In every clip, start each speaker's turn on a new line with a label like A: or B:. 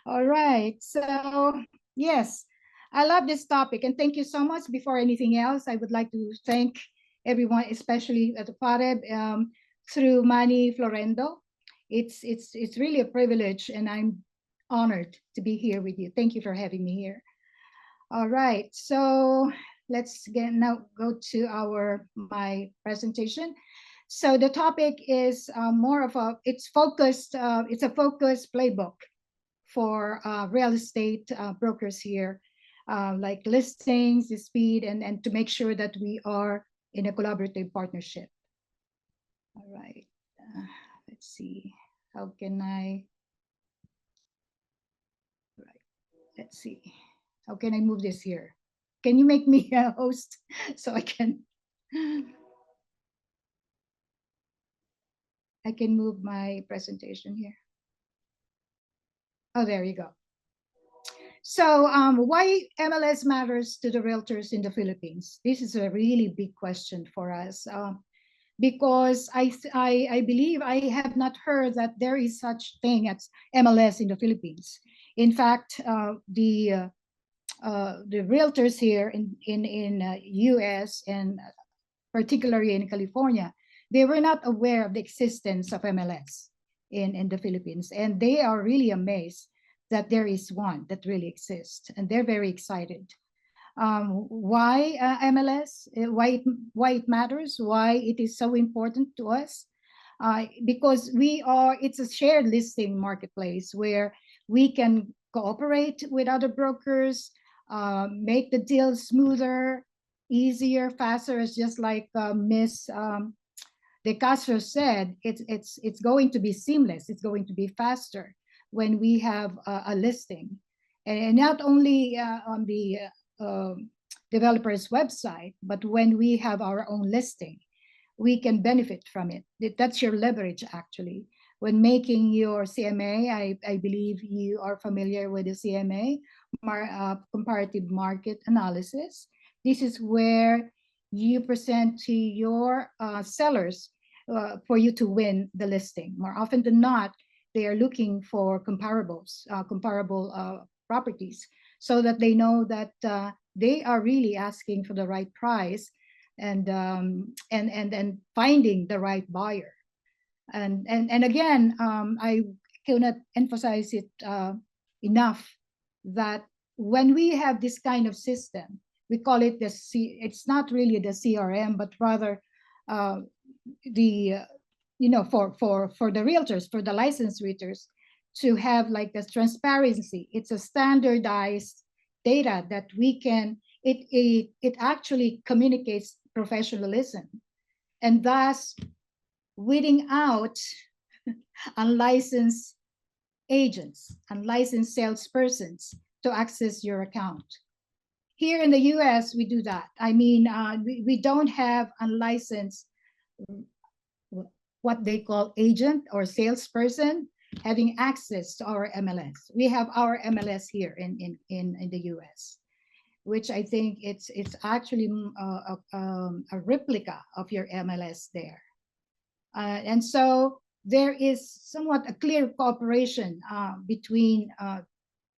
A: All right. So, yes, I love this topic. And thank you so much. Before anything else, I would like to thank everyone, especially at the FAREB, through Manny Florendo. It's really a privilege, and I'm honored to be here with you. Thank you for having me here. All right. So let's get now go to my presentation. So the topic is more of a it's a focused playbook for real estate brokers here, like listings, the speed, and to make sure that we are in a collaborative partnership. All right, let's see, how can I, right, let's see, how can I move this here? Can you make me a host so I can move my presentation here? Oh, there you go. So why MLS matters to the realtors in the Philippines? This is a really big question for us, because I believe I have not heard that there is such thing as MLS in the Philippines. In fact, the realtors here in US and particularly in California, they were not aware of the existence of MLS in the Philippines. And they are really amazed that there is one that really exists. And they're very excited. Why MLS? Why it matters? Why it is so important to us? Because it's a shared listing marketplace where we can cooperate with other brokers, make the deal smoother, easier, faster. It's just like Miss De Castro said, it's going to be seamless. It's going to be faster when we have a listing, and not only on the developer's website, but when we have our own listing, we can benefit from it. That's your leverage, actually. When making your CMA, I believe you are familiar with the CMA, comparative market analysis. This is where you present to your sellers for you to win the listing. More often than not, they are looking for comparable properties, so that they know that they are really asking for the right price, and finding the right buyer. And again, I cannot emphasize it enough that when we have this kind of system, we call it it's not really the CRM, but rather the for the realtors, for the licensed realtors, to have like this transparency. It's a standardized data that we can, it actually communicates professionalism, and thus weeding out unlicensed agents, unlicensed salespersons to access your account. Here in the US, we do that. I mean, we don't have unlicensed, what they call agent or salesperson, having access to our MLS. We have our MLS here in the US, which I think it's actually a replica of your MLS there. And so there is somewhat a clear cooperation between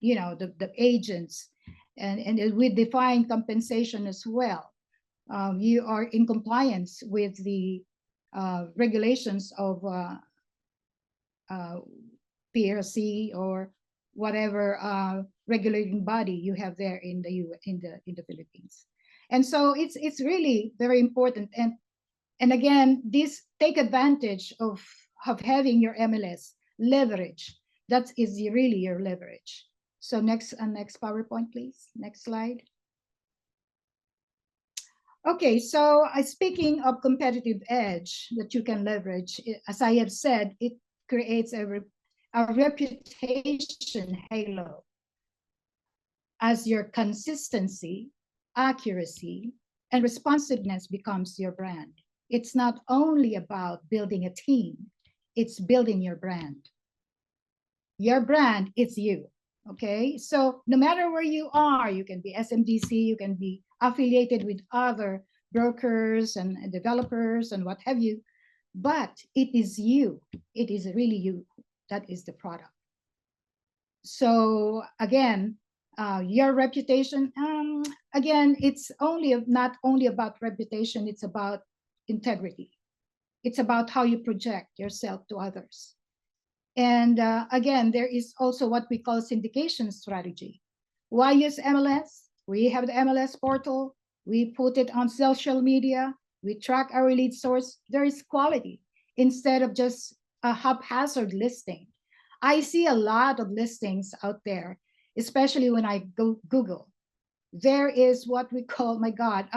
A: the agents, and with defined compensation as well. You are in compliance with the regulations of PRC or whatever regulating body you have there in the Philippines. And so it's really very important. And again, this take advantage of having your MLS leverage. That is really your leverage. So next PowerPoint, please. Next slide. Okay, so speaking of competitive edge that you can leverage, as I have said, it creates a reputation halo, as your consistency, accuracy, and responsiveness becomes your brand. It's not only about building a team, it's building your brand. Your brand is you, okay? So no matter where you are, you can be SMDC, you can be affiliated with other brokers and developers and what have you, but it is you. It is really you. That is the product. So again, your reputation, again, it's not only about reputation, it's about integrity. It's about how you project yourself to others. And again, there is also what we call syndication strategy. Why use MLS? We have the MLS portal. We put it on social media. We track our lead source. There is quality instead of just a haphazard listing. I see a lot of listings out there, especially when I go Google. There is what we call, my God,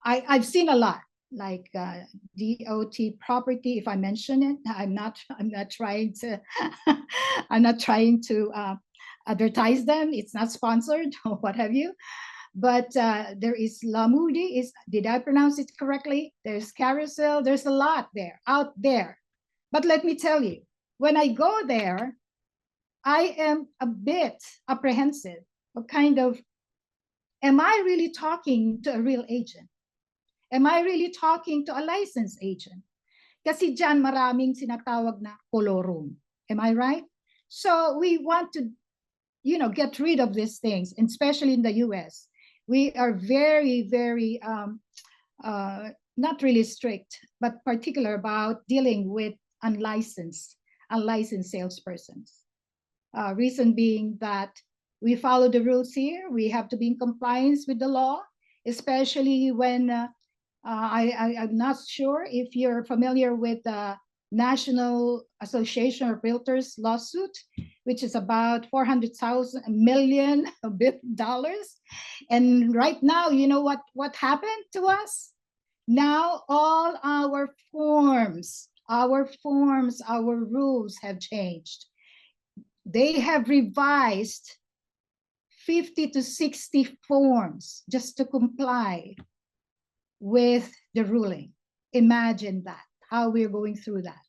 A: I've seen a lot, like DOT property. If I mention it, I'm not trying to I'm not trying to advertise them. It's not sponsored or what have you. But there is Lamudi. Did I pronounce it correctly? There's Carousel. There's a lot there out there. But let me tell you, when I go there, I am a bit apprehensive. What kind of, am I really talking to a real agent? Am I really talking to a licensed agent? Kasi dyan maraming sinatawag na colorum. Am I right? So we want to, get rid of these things, and especially in the US. We are very, very, not really strict, but particular about dealing with unlicensed salespersons. Reason being that we follow the rules here. We have to be in compliance with the law, especially when I'm not sure if you're familiar with the National Association of Realtors lawsuit, which is about $400 million. And right now, you know what happened to us? Now all our forms, our rules have changed. They have revised 50 to 60 forms just to comply with the ruling. Imagine that, how we're going through that,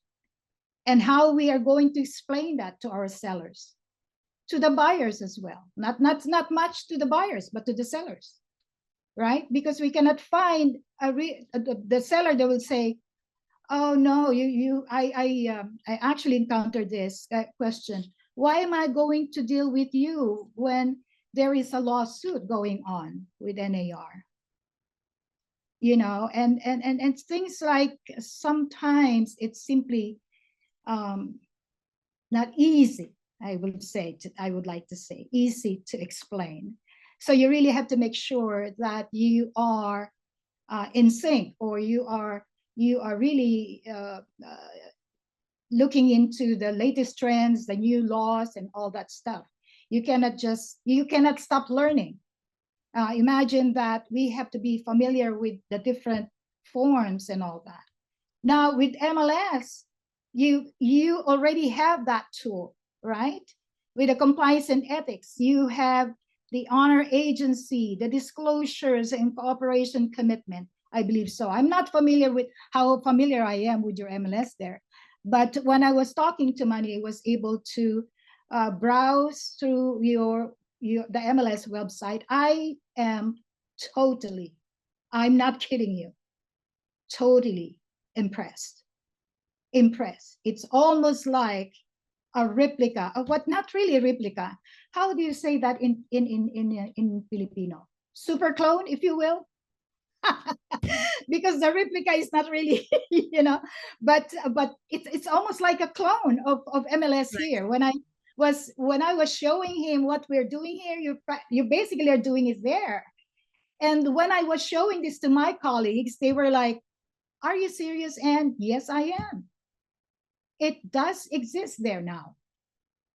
A: and how we are going to explain that to our sellers, to the buyers as well. Not much to the buyers, but to the sellers, right? Because we cannot find the seller that will say, "Oh no, I actually encountered this question. Why am I going to deal with you when there is a lawsuit going on with NAR?" And things like, sometimes it's simply not easy. I would like to say easy to explain. So you really have to make sure that you are in sync, or you are really looking into the latest trends, the new laws, and all that stuff. You cannot stop learning. Imagine that we have to be familiar with the different forms and all that. Now with MLS, you already have that tool, right? With the compliance and ethics, you have the honor agency, the disclosures and cooperation commitment. I believe so. I'm not familiar with how familiar I am with your MLS there, but when I was talking to Manny, I was able to browse through the MLS website. I am totally, I'm not kidding you, totally impressed. It's almost like a replica of what, not really a replica. How do you say that in Filipino? Super clone, if you will. Because the replica is not really, but it's almost like a clone of MLS here. When I was showing him what we're doing here, you basically are doing it there. And when I was showing this to my colleagues, they were like, "Are you serious?" And yes, I am. It does exist there now.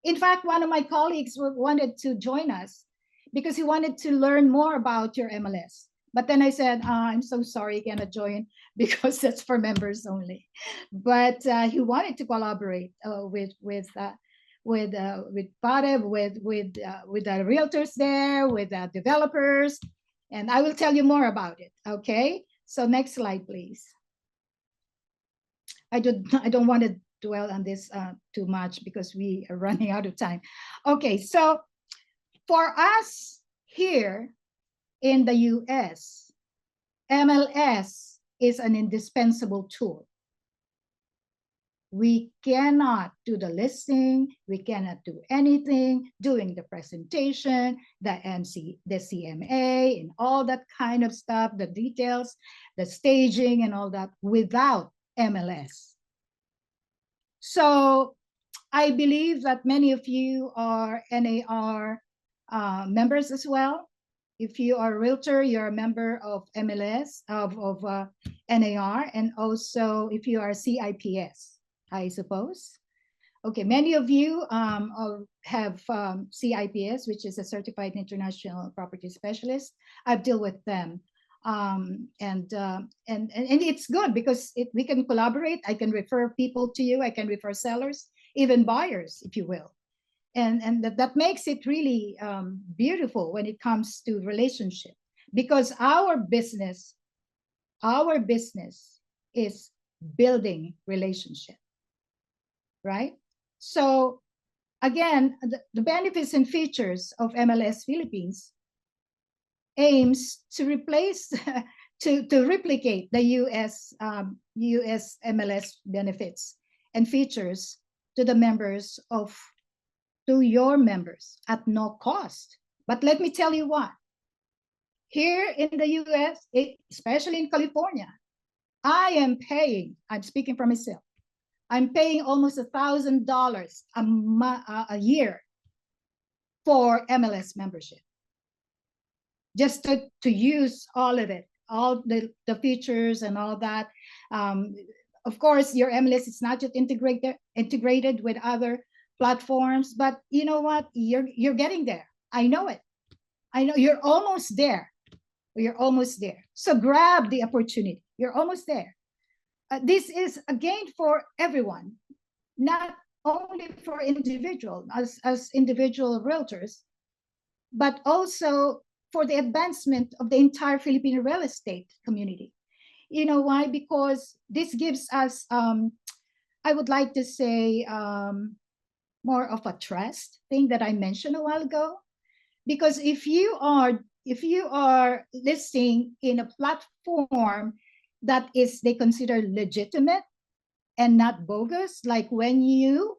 A: In fact, one of my colleagues wanted to join us because he wanted to learn more about your MLS. But then I said, "I'm so sorry, I cannot join because that's for members only." But he wanted to collaborate with Parev, with the realtors there, with the developers, and I will tell you more about it. Okay, so next slide, please. I don't want to dwell on this too much because we are running out of time. Okay, so for us here in the US, MLS is an indispensable tool. We cannot do the listing, we cannot do anything, doing the presentation, the CMA, and all that kind of stuff, the details, the staging and all that without MLS. So I believe that many of you are NAR members as well. If you are a realtor, you're a member of MLS, of NAR, and also if you are CIPS, I suppose. Okay, many of you have CIPS, which is a Certified International Property Specialist. I've dealt with them. And it's good because we can collaborate. I can refer people to you. I can refer sellers, even buyers, if you will. And that makes it really beautiful when it comes to relationship, because our business is building relationship, right? So again, the benefits and features of MLS Philippines aims to replace to replicate the US MLS benefits and features to your members at no cost. But let me tell you what, here in the US, especially in California, I'm speaking for myself, I'm paying almost $1,000 a year for MLS membership, just to use all of it, all the features and all that. Of course, your MLS is not just integrated with other platforms, but you know what? You're getting there. I know it. I know you're almost there. You're almost there. So grab the opportunity. You're almost there. This is a gain for everyone, not only for individual as individual realtors, but also for the advancement of the entire Filipino real estate community. You know why? Because this gives us, I would like to say, more of a trust thing that I mentioned a while ago. Because if you are listing in a platform that they consider legitimate and not bogus, like when you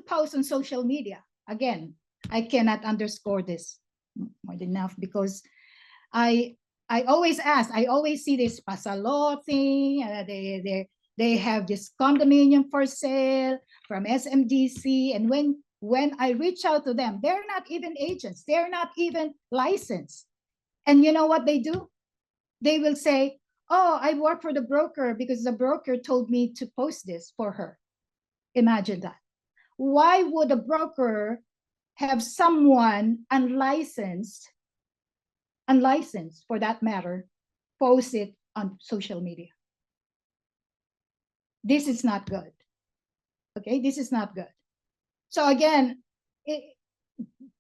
A: post on social media, again, I cannot underscore this more than enough, because I always ask, I always see this pasalo thing, they have this condominium for sale from SMDC, and when I reach out to them, they're not even agents, they're not even licensed. And you know what they do? They will say, oh, I work for the broker because the broker told me to post this for her. Imagine that. Why would a broker have someone unlicensed for that matter, post it on social media? This is not good. Okay, this is not good. So again,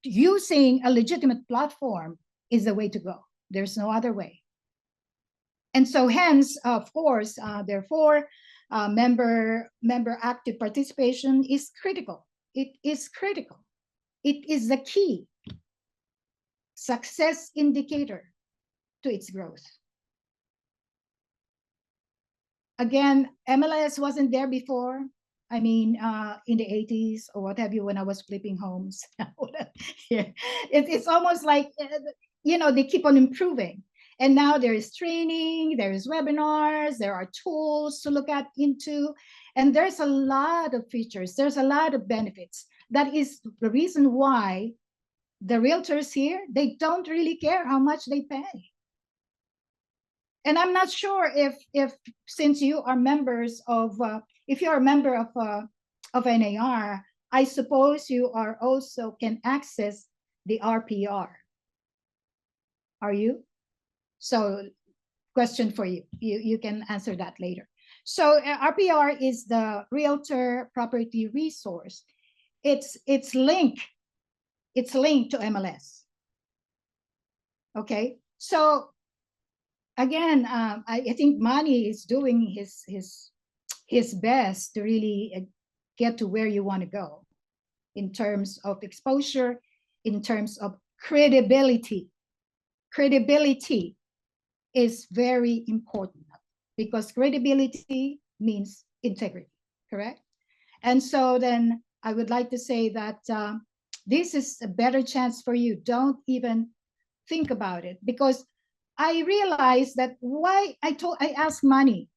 A: using a legitimate platform is the way to go. There's no other way. And so hence, of course, therefore, member active participation is critical. It is critical. It is the key success indicator to its growth. Again, MLS wasn't there before. I mean, in the 80s or what have you, when I was flipping homes. It's almost like, they keep on improving. And now there is training, there is webinars, there are tools to look into, and there's a lot of features, there's a lot of benefits. That is the reason why the realtors here, they don't really care how much they pay. And I'm not sure if since you are members of, if you're a member of NAR, I suppose you are also can access the RPR. Are you? So question for you. You can answer that later. So RPR is the Realtor Property Resource. It's linked to MLS. Okay, so again, I think Manny is doing his best to really get to where you want to go in terms of exposure, in terms of credibility. Credibility is very important because credibility means integrity, correct? And so then I would like to say that this is a better chance for you. Don't even think about it, because I realized that why I asked Manny,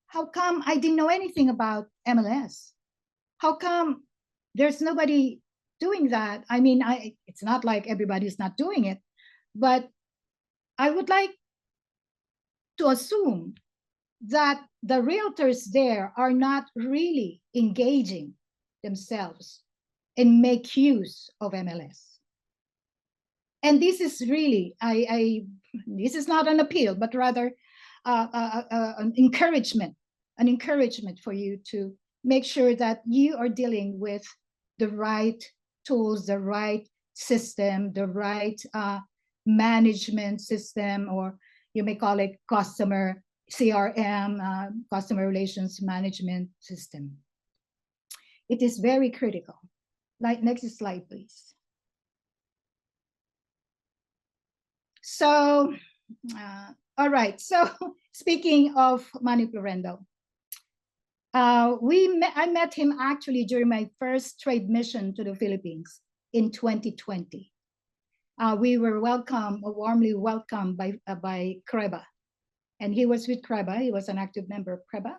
A: how come I didn't know anything about MLS? How come there's nobody doing that? I mean, it's not like everybody's not doing it, but I would like to assume that the realtors there are not really engaging themselves and make use of MLS. And this is really, this is not an appeal, but rather an encouragement for you to make sure that you are dealing with the right tools, the right system, the right management system, or you may call it customer CRM, customer relations management system. It is very critical. Like, next slide, please. So, all right. So, speaking of Manny Florendo, I met him actually during my first trade mission to the Philippines in 2020. We were warmly welcomed by CREBA, and he was with CREBA. He was an active member of CREBA.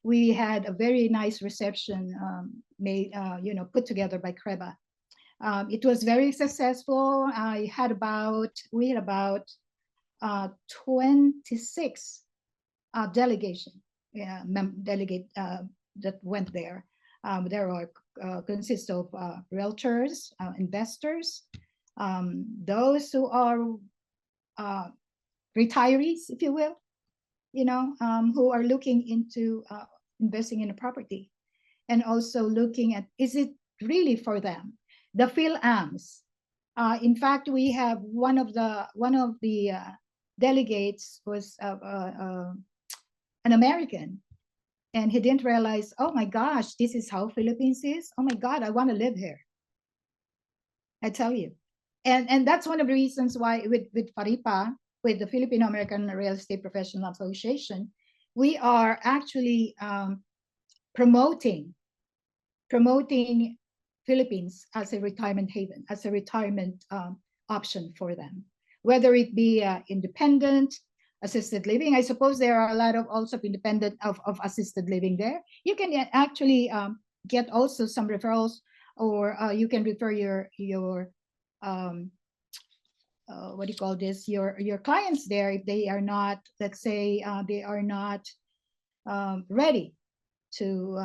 A: We had a very nice reception put together by CREBA. It was very successful. We had about 26 delegate that went there. There are consist of realtors, investors, those who are retirees, if you will, who are looking into investing in a property, and also looking at, is it really for them? The PhilAms. In fact, we have one of the delegates was an American, and he didn't realize, oh my gosh, this is how Philippines is. Oh my God, I want to live here. I tell you, and that's one of the reasons why with FARIPA, with the Filipino American Real Estate Professional Association, we are actually promoting Philippines as a retirement haven, as a retirement option for them, whether it be independent, assisted living. I suppose there are a lot of also independent of assisted living there. You can actually get also some referrals, or you can refer your what do you call this, your clients there, if they are not, let's say they are not ready to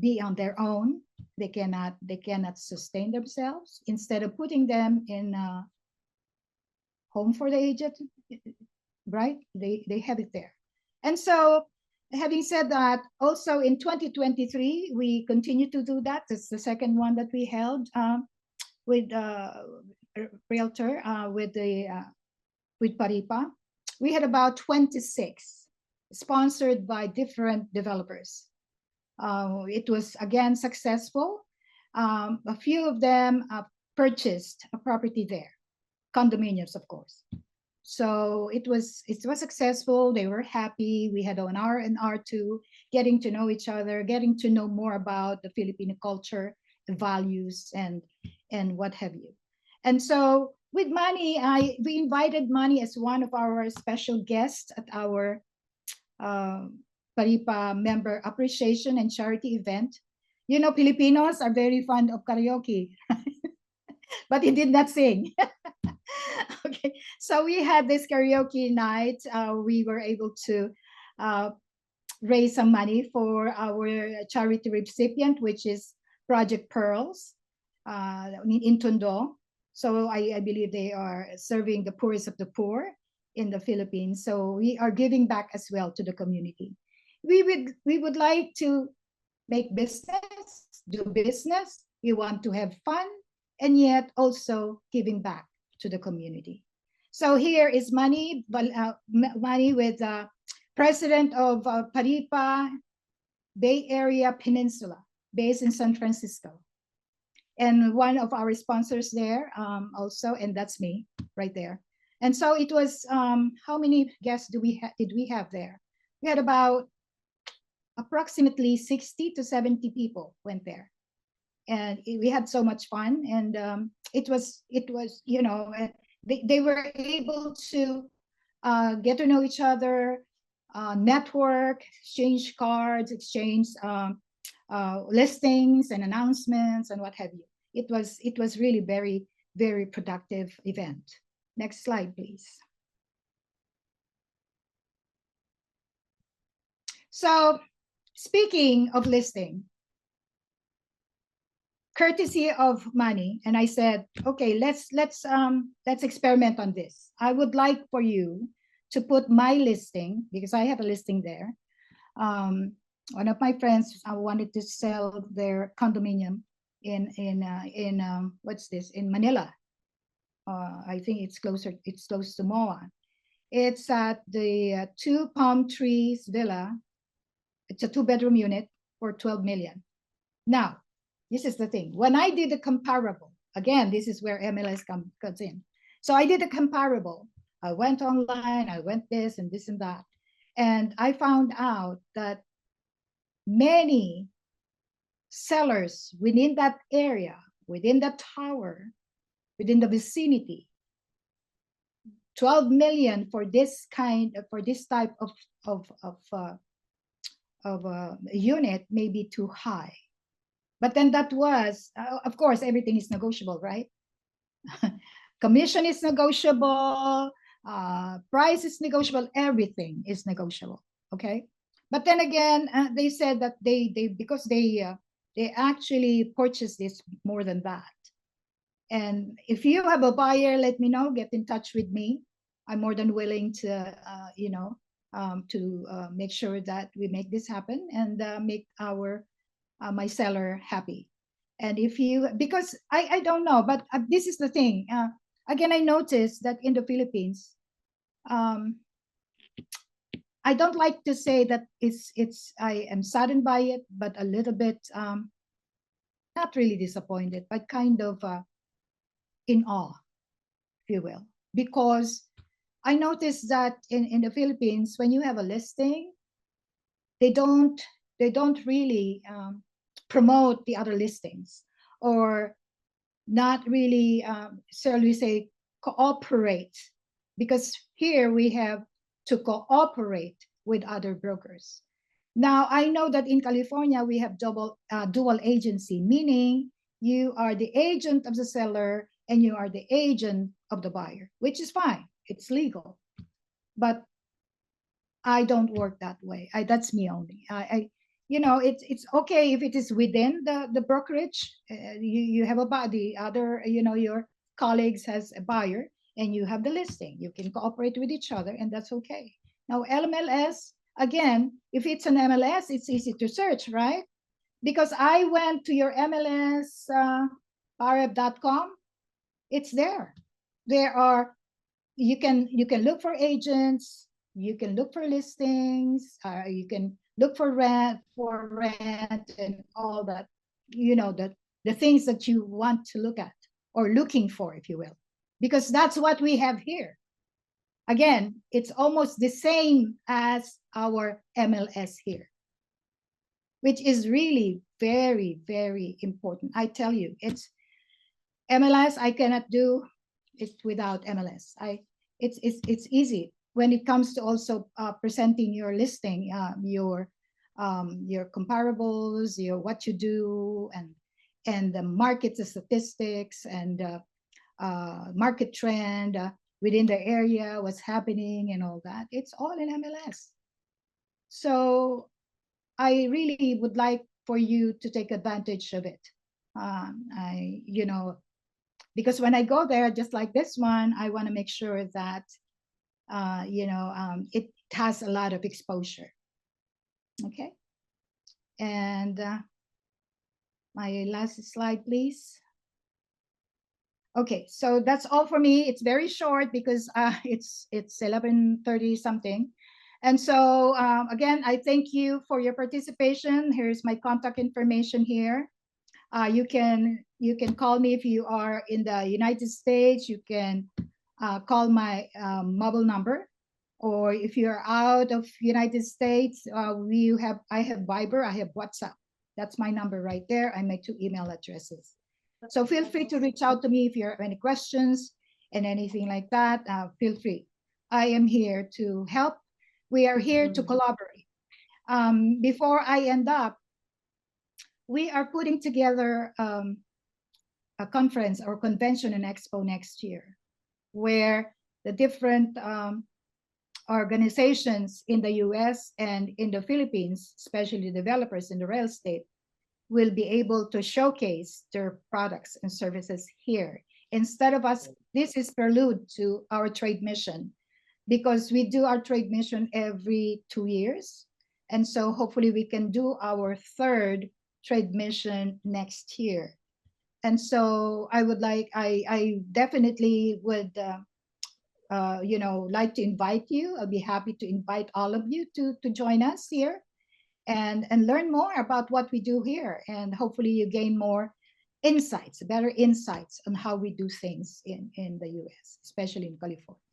A: be on their own. They cannot sustain themselves. Instead of putting them in a home for the aged, right, they have it there. And so, having said that, also in 2023 we continue to do that. It's the second one that we held with realtor with PARIPA. We had about 26 sponsored by different developers. It was again successful. A few of them purchased a property there, condominiums, of course. So it was successful. They were happy. We had an R2, getting to know each other, getting to know more about the Filipino culture, the values, and what have you. And so with Manny, we invited Manny as one of our special guests at our PARIPA member appreciation and charity event. You know, Filipinos are very fond of karaoke, but he did not sing. Okay, so we had this karaoke night. We were able to raise some money for our charity recipient, which is Project Pearls in Tondo. So I believe they are serving the poorest of the poor in the Philippines. So we are giving back as well to the community. We would like to make business, do business. We want to have fun, and yet also giving back to the community. So here is Manny with president of PARIPA Bay Area Peninsula, based in San Francisco, and one of our sponsors there also, and that's me right there. And so it was how many guests did we have there? We had about approximately 60 to 70 people went there, and we had so much fun. And it was you know, they were able to get to know each other, network, exchange cards, exchange listings and announcements and what have you. It was really very productive event. Next slide, please. So speaking of listing, courtesy of Manny, and I said, okay, let's experiment on this. I would like for you to put my listing, because I have a listing there. One of my friends wanted to sell their condominium in what's this, in Manila. I think it's close to MOA. It's at the Two Palm Trees Villa. It's a 2-bedroom unit for 12 million. Now, this is the thing. When I did the comparable, again, this is where MLS comes in. So I did a comparable. I went online, I went this and this and that. And I found out that many sellers within that area, within the tower, within the vicinity, 12 million for this type of unit may be too high. But then that was, of course, everything is negotiable, right? Commission is negotiable, price is negotiable, everything is negotiable, okay? But then again, they said that because they actually purchased this more than that. And if you have a buyer, let me know, get in touch with me. I'm more than willing to, you know, to make sure that we make this happen and make my seller happy. And if you, because I don't know, but this is the thing. Again, I noticed that in the Philippines, I don't like to say that I am saddened by it, but a little bit, not really disappointed, but kind of in awe, if you will. Because I noticed that in the Philippines, when you have a listing, they don't really promote the other listings, or not really, shall we say, cooperate, because here we have to cooperate with other brokers. Now, I know that in California, we have dual agency, meaning you are the agent of the seller and you are the agent of the buyer, which is fine. It's legal. But I don't work that way. That's me only. You know, it's okay if it is within the brokerage. You have a body, other, you know, your colleagues has a buyer, and you have the listing. You can cooperate with each other, and that's okay. Now, MLS, again, if it's an MLS, it's easy to search, right? Because I went to your MLS, pareb.com. It's there. There are, you can look for agents, you can look for listings, you can look for rent and all that, you know, the things that you want to look at or looking for, if you will, because that's what we have here. Again, it's almost the same as our MLS here, which is really very important. I tell you, it's MLS. I cannot do it without MLS. It's easy when it comes to also presenting your listing, your comparables, your what you do, and the market statistics and market trend within the area, what's happening and all that. It's all in MLS. So I really would like for you to take advantage of it. You know, because when I go there, just like this one, I want to make sure that, you know, it has a lot of exposure. Okay. And my last slide, please. Okay, so that's all for me. It's very short because it's 11:30 something. And so again, I thank you for your participation. Here's my contact information here. You can call me if you are in the United States. You can call my mobile number. or if you're out of United States, I have Viber, I have WhatsApp. That's my number right there, and my 2 email addresses. So feel free to reach out to me if you have any questions and anything like that. Feel free. I am here to help. We are here to collaborate. Before I end up, we are putting together a conference or convention and expo next year, where the different organizations in the US and in the Philippines, especially developers in the real estate, will be able to showcase their products and services here. Instead of us, this is prelude to our trade mission, because we do our trade mission every 2 years. And so hopefully we can do our third trade mission next year. And so I definitely would, like to invite you. I'll be happy to invite all of you to join us here and learn more about what we do here. And hopefully you gain more insights, better insights on how we do things in the US, especially in California.